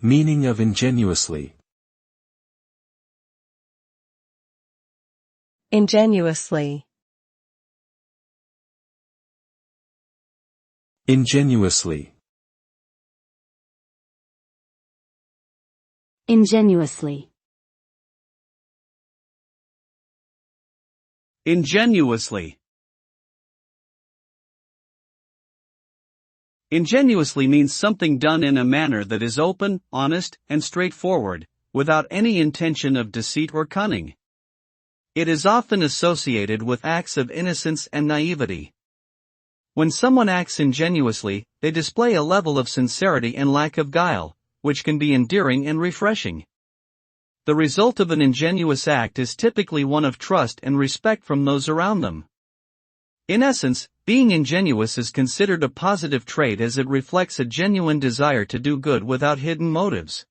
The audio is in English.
Meaning of ingenuously. Ingenuously. Ingenuously. Ingenuously. Ingenuously. Ingenuously means something done in a manner that is open, honest, and straightforward, without any intention of deceit or cunning. It is often associated with acts of innocence and naivety. When someone acts ingenuously, they display a level of sincerity and lack of guile, which can be endearing and refreshing. The result of an ingenuous act is typically one of trust and respect from those around them. In essence, being ingenuous is considered a positive trait as it reflects a genuine desire to do good without hidden motives.